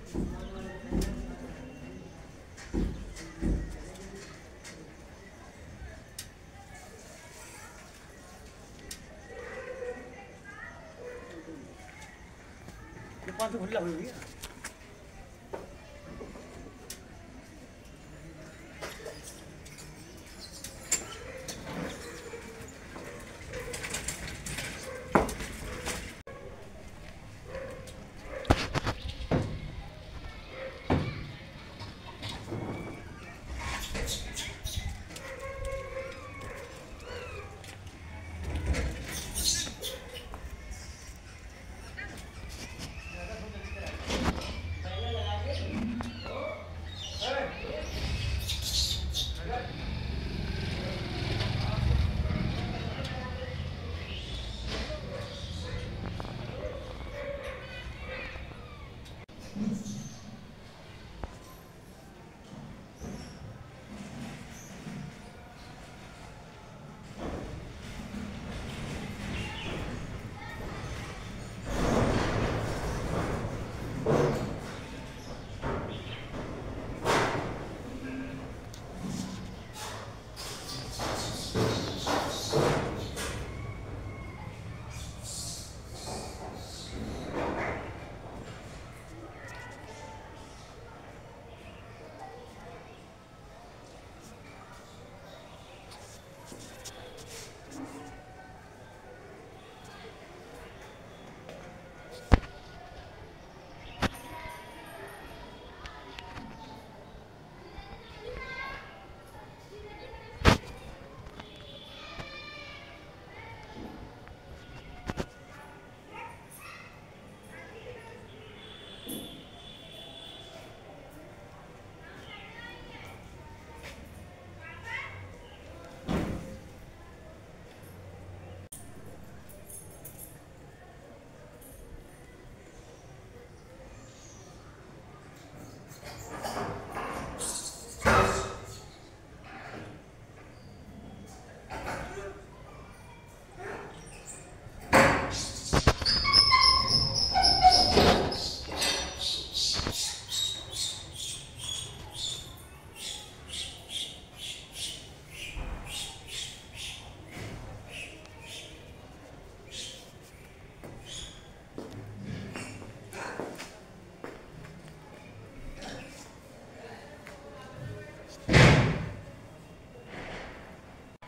दुकान तो खुला हुई है।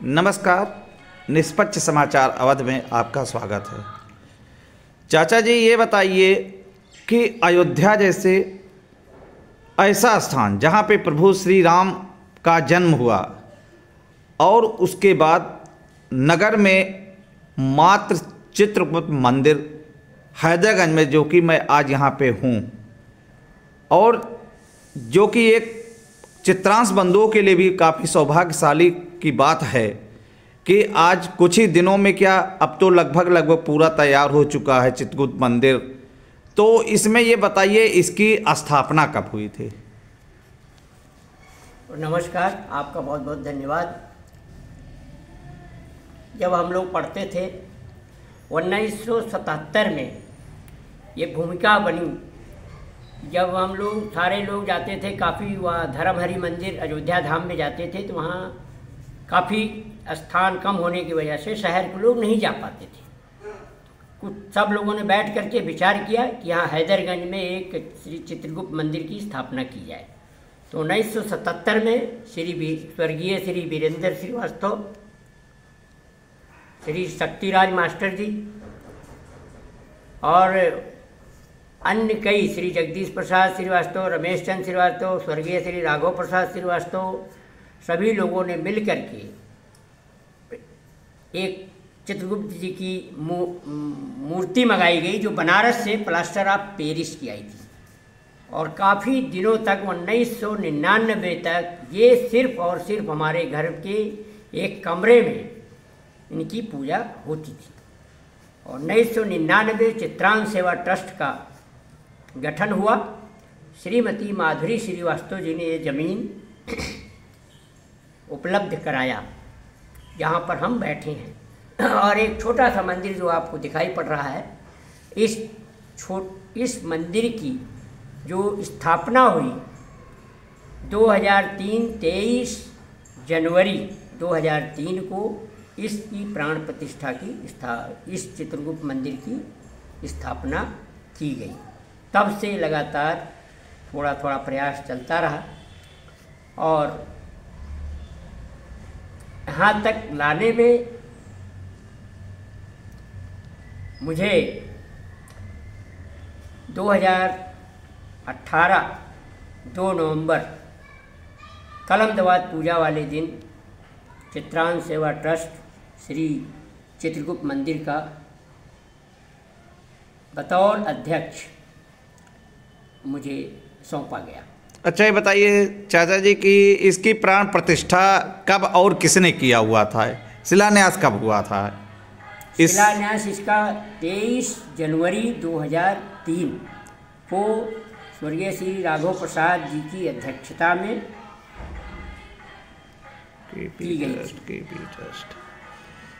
नमस्कार, निष्पक्ष समाचार अवध में आपका स्वागत है। चाचा जी, ये बताइए कि अयोध्या जैसे ऐसा स्थान जहाँ पे प्रभु श्री राम का जन्म हुआ और उसके बाद नगर में मात्र चित्रकूट मंदिर हैदरगंज में, जो कि मैं आज यहाँ पे हूँ, और जो कि एक चित्रांश बंधुओं के लिए भी काफ़ी सौभाग्यशाली की बात है कि आज कुछ ही दिनों में, क्या अब तो लगभग पूरा तैयार हो चुका है चित्रकूट मंदिर। तो इसमें ये बताइए, इसकी स्थापना कब हुई थी? नमस्कार, आपका बहुत बहुत धन्यवाद। जब हम लोग पढ़ते थे 1977 में ये भूमिका बनी, जब हम लोग सारे लोग जाते थे, काफ़ी वहाँ धर्महरी मंदिर अयोध्या धाम में जाते थे, तो वहाँ काफ़ी स्थान कम होने की वजह से शहर के लोग नहीं जा पाते थे। कुछ सब लोगों ने बैठ करके विचार किया कि यहाँ हैदरगंज में एक श्री चित्रगुप्त मंदिर की स्थापना की जाए। तो 1977 में स्वर्गीय श्री वीरेंद्र श्रीवास्तव, श्री शक्तिराज मास्टर जी और अन्य कई, श्री जगदीश प्रसाद श्रीवास्तव, रमेश चंद्र श्रीवास्तव, स्वर्गीय श्री राघव प्रसाद श्रीवास्तव, सभी लोगों ने मिल कर के एक चित्रगुप्त जी की मूर्ति मंगाई गई, जो बनारस से प्लास्टर ऑफ पेरिस की आई थी। और काफ़ी दिनों तक 1999 तक ये सिर्फ और सिर्फ हमारे घर के एक कमरे में इनकी पूजा होती थी। और 1999 चित्रांश सेवा ट्रस्ट का गठन हुआ। श्रीमती माधुरी श्रीवास्तव जी ने ये ज़मीन उपलब्ध कराया जहाँ पर हम बैठे हैं, और एक छोटा सा मंदिर जो आपको दिखाई पड़ रहा है, इस मंदिर की जो स्थापना हुई 2003 23 जनवरी 2003 को इसकी प्राण प्रतिष्ठा की इस चित्रगुप्त मंदिर की स्थापना की गई। तब से लगातार थोड़ा थोड़ा प्रयास चलता रहा और यहाँ तक लाने में मुझे 2018 2 नवंबर कलमदवात पूजा वाले दिन चित्रांश सेवा ट्रस्ट श्री चित्रगुप्त मंदिर का बतौर अध्यक्ष मुझे सौंपा गया। अच्छा, ये बताइए चाचा जी कि इसकी प्राण प्रतिष्ठा कब और किसने किया हुआ था? शिलान्यास कब हुआ था? शिलान्यास इसका 23 जनवरी 2003 को स्वर्गीय श्री राघव प्रसाद जी की अध्यक्षता में की गई।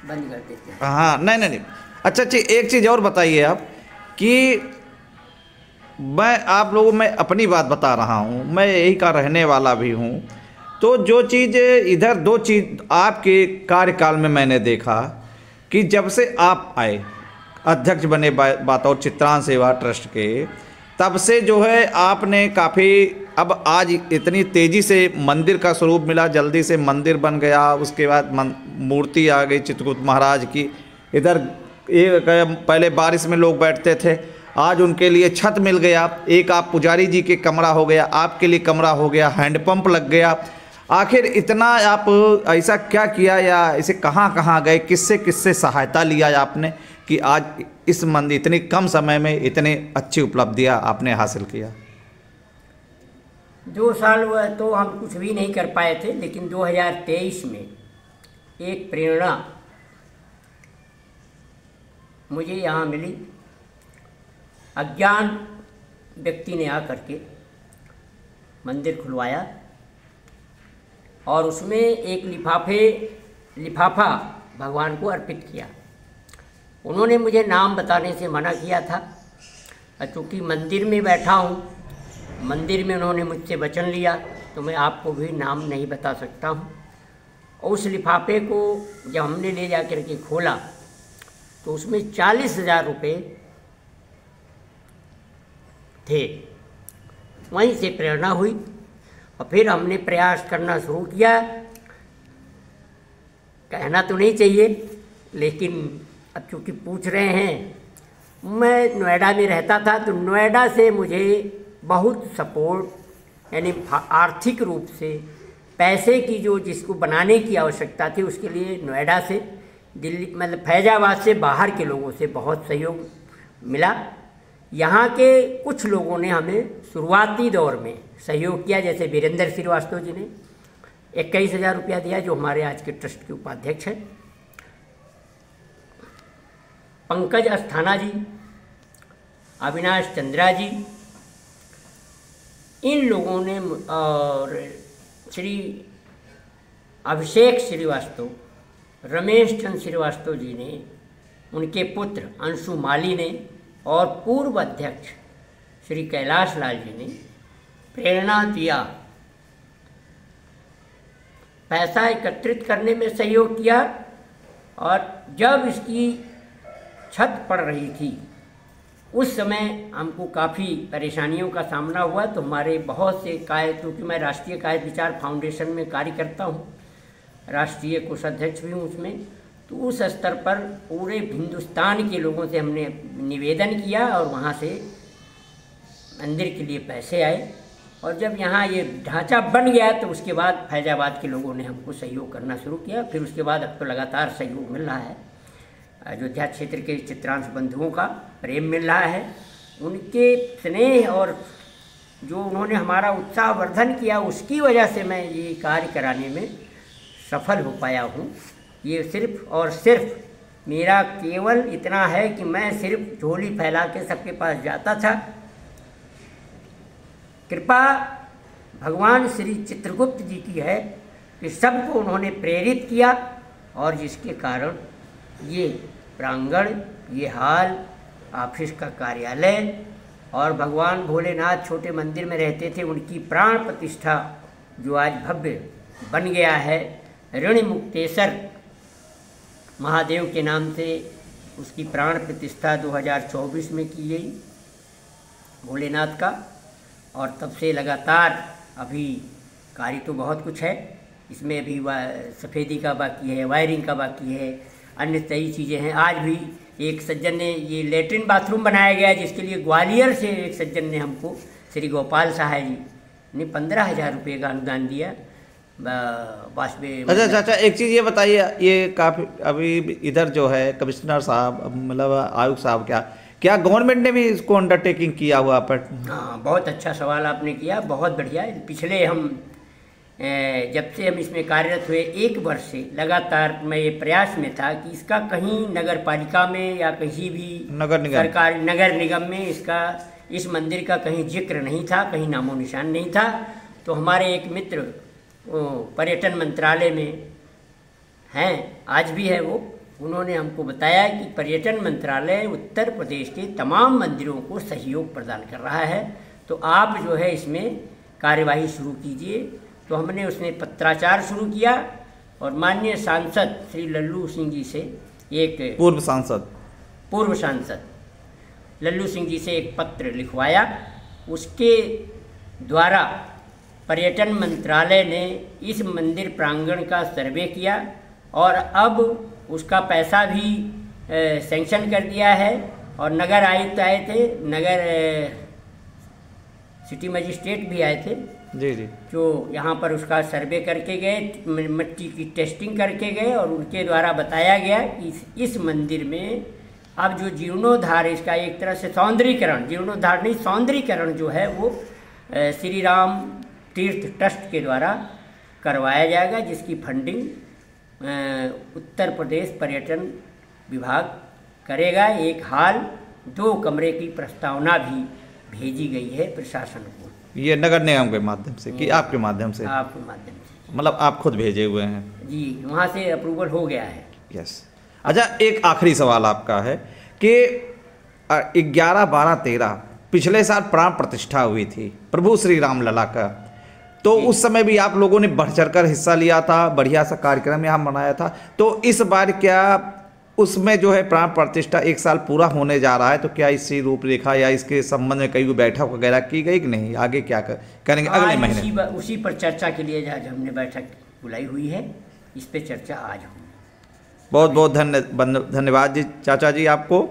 बंद कर देते हैं। हाँ, नहीं। अच्छा, एक चीज़ और बताइए आप कि मैं आप लोगों में अपनी बात बता रहा हूँ, मैं यही का रहने वाला भी हूँ। तो जो चीज़ इधर 2 चीज़ आपके कार्यकाल में मैंने देखा कि जब से आप आए अध्यक्ष बने बतौर चित्रांश सेवा ट्रस्ट के, तब से जो है आपने काफ़ी, अब आज इतनी तेज़ी से मंदिर का स्वरूप मिला, जल्दी से मंदिर बन गया, उसके बाद मूर्ति आ गई चित्रगुप्त महाराज की। इधर पहले बारिश में लोग बैठते थे, आज उनके लिए छत मिल गया। एक आप पुजारी जी के कमरा हो गया, आपके लिए कमरा हो गया, हैंडपंप लग गया। आखिर इतना आप ऐसा क्या किया या इसे कहाँ कहाँ गए, किससे किससे सहायता लिया आपने कि आज इस मंदिर इतनी कम समय में इतने अच्छी उपलब्धियाँ आपने हासिल किया? 2 साल हुआ तो हम कुछ भी नहीं कर पाए थे, लेकिन 2023 में एक प्रेरणा मुझे यहाँ मिली। अज्ञान व्यक्ति ने आकर के मंदिर खुलवाया और उसमें एक लिफाफा भगवान को अर्पित किया। उन्होंने मुझे नाम बताने से मना किया था, चूँकि मंदिर में बैठा हूँ, मंदिर में उन्होंने मुझसे वचन लिया, तो मैं आपको भी नाम नहीं बता सकता हूँ। और उस लिफाफे को जब हमने ले जा कर के खोला तो उसमें 40,000 रुपये थे। वहीं से प्रेरणा हुई और फिर हमने प्रयास करना शुरू किया। कहना तो नहीं चाहिए, लेकिन अब चूँकि पूछ रहे हैं, मैं नोएडा में रहता था तो नोएडा से मुझे बहुत सपोर्ट, यानी आर्थिक रूप से पैसे की जो जिसको बनाने की आवश्यकता थी, उसके लिए नोएडा से, दिल्ली मतलब फैजाबाद से, बाहर के लोगों से बहुत सहयोग मिला। यहाँ के कुछ लोगों ने हमें शुरुआती दौर में सहयोग किया, जैसे वीरेंद्र श्रीवास्तव जी ने 21,000 रुपया दिया, जो हमारे आज के ट्रस्ट के उपाध्यक्ष हैं। पंकज अस्थाना जी, अविनाश चंद्रा जी, इन लोगों ने, और श्री अभिषेक श्रीवास्तव, रमेश चंद्र श्रीवास्तव जी ने, उनके पुत्र अंशु माली ने और पूर्व अध्यक्ष श्री कैलाश लाल जी ने प्रेरणा दिया। पैसा एकत्रित करने में सहयोग किया और जब इसकी छत पड़ रही थी उस समय हमको काफ़ी परेशानियों का सामना हुआ। तो हमारे बहुत से क्योंकि मैं राष्ट्रीय कायद विचार फाउंडेशन में कार्य करता हूँ, राष्ट्रीय कोषाध्यक्ष भी हूँ उसमें, तो उस स्तर पर पूरे हिंदुस्तान के लोगों से हमने निवेदन किया और वहाँ से मंदिर के लिए पैसे आए। और जब यहाँ ये ढांचा बन गया तो उसके बाद फैजाबाद के लोगों ने हमको सहयोग करना शुरू किया। फिर उसके बाद अब तो लगातार सहयोग मिल रहा है। अयोध्या क्षेत्र के चित्रांश बंधुओं का प्रेम मिल रहा है, उनके स्नेह और जो उन्होंने हमारा उत्साहवर्धन किया, उसकी वजह से मैं ये कार्य कराने में सफल हो पाया हूँ। ये सिर्फ और सिर्फ मेरा केवल इतना है कि मैं सिर्फ झोली फैला के सबके पास जाता था। कृपा भगवान श्री चित्रगुप्त जी की है कि सबको उन्होंने प्रेरित किया और जिसके कारण ये प्रांगण, ये हाल, ऑफिस का कार्यालय और भगवान भोलेनाथ छोटे मंदिर में रहते थे, उनकी प्राण प्रतिष्ठा जो आज भव्य बन गया है, ऋण मुक्तेश्वर महादेव के नाम से उसकी प्राण प्रतिष्ठा 2024 में की गई भोलेनाथ का। और तब से लगातार अभी कार्य तो बहुत कुछ है इसमें, अभी सफ़ेदी का बाकी है, वायरिंग का बाकी है, अन्य कई चीज़ें हैं। आज भी एक सज्जन ने ये लेटरिन बाथरूम बनाया गया, जिसके लिए ग्वालियर से एक सज्जन ने हमको, श्री गोपाल सहाय जी ने 15,000 रुपये का अनुदान दिया वाजपेयी। अच्छा चाचा, एक चीज़ ये बताइए, ये काफ़ी अभी इधर जो है कमिश्नर साहब, मतलब आयुक्त साहब, क्या गवर्नमेंट ने भी इसको अंडरटेकिंग किया हुआ पर? हाँ, बहुत अच्छा सवाल आपने किया, बहुत बढ़िया। पिछले हम जब से हम इसमें कार्यरत हुए 1 वर्ष से लगातार मैं ये प्रयास में था कि इसका कहीं नगर पालिका में या कहीं भी सरकारी नगर निगम में इसका, इस मंदिर का कहीं जिक्र नहीं था, कहीं नामो निशान नहीं था। तो हमारे एक मित्र पर्यटन मंत्रालय में हैं, आज भी है वो, उन्होंने हमको बताया कि पर्यटन मंत्रालय उत्तर प्रदेश के तमाम मंदिरों को सहयोग प्रदान कर रहा है, तो आप जो है इसमें कार्यवाही शुरू कीजिए। तो हमने उसने पत्राचार शुरू किया और माननीय सांसद श्री लल्लू सिंह जी से, एक पूर्व सांसद लल्लू सिंह जी से एक पत्र लिखवाया। उसके द्वारा पर्यटन मंत्रालय ने इस मंदिर प्रांगण का सर्वे किया और अब उसका पैसा भी सैंक्शन कर दिया है। और नगर आयुक्त आए थे, नगर सिटी मजिस्ट्रेट भी आए थे जी, जो यहाँ पर उसका सर्वे करके गए, मिट्टी की टेस्टिंग करके गए और उनके द्वारा बताया गया कि इस मंदिर में अब जो जीर्णोद्धार, इसका एक तरह से सौंदर्यीकरण, जीर्णोद्धार नहीं सौंदर्यीकरण जो है वो श्री राम तीर्थ ट्रस्ट के द्वारा करवाया जाएगा, जिसकी फंडिंग उत्तर प्रदेश पर्यटन विभाग करेगा। एक हाल 2 कमरे की प्रस्तावना भी भेजी गई है प्रशासन को। ये नगर निगम के माध्यम से कि आपके माध्यम से? आपके माध्यम से, मतलब आप खुद भेजे हुए हैं? जी, वहाँ से अप्रूवल हो गया है। यस। अच्छा, एक आखिरी सवाल आपका है कि 11, 12, 13 पिछले साल प्राण प्रतिष्ठा हुई थी प्रभु श्री राम लला का, तो उस समय भी आप लोगों ने बढ़ चढ़कर हिस्सा लिया था, बढ़िया सा कार्यक्रम यहाँ मनाया था। तो इस बार क्या उसमें जो है प्राण प्रतिष्ठा 1 साल पूरा होने जा रहा है, तो क्या इसकी रूपरेखा या इसके संबंध में कई बैठक वगैरह की गई कि नहीं? आगे क्या करेंगे अगले महीने? उसी पर चर्चा के लिए आज हमने बैठक बुलाई हुई है, इस पे चर्चा आज होगी। बहुत बहुत धन्यवाद जी चाचा जी आपको।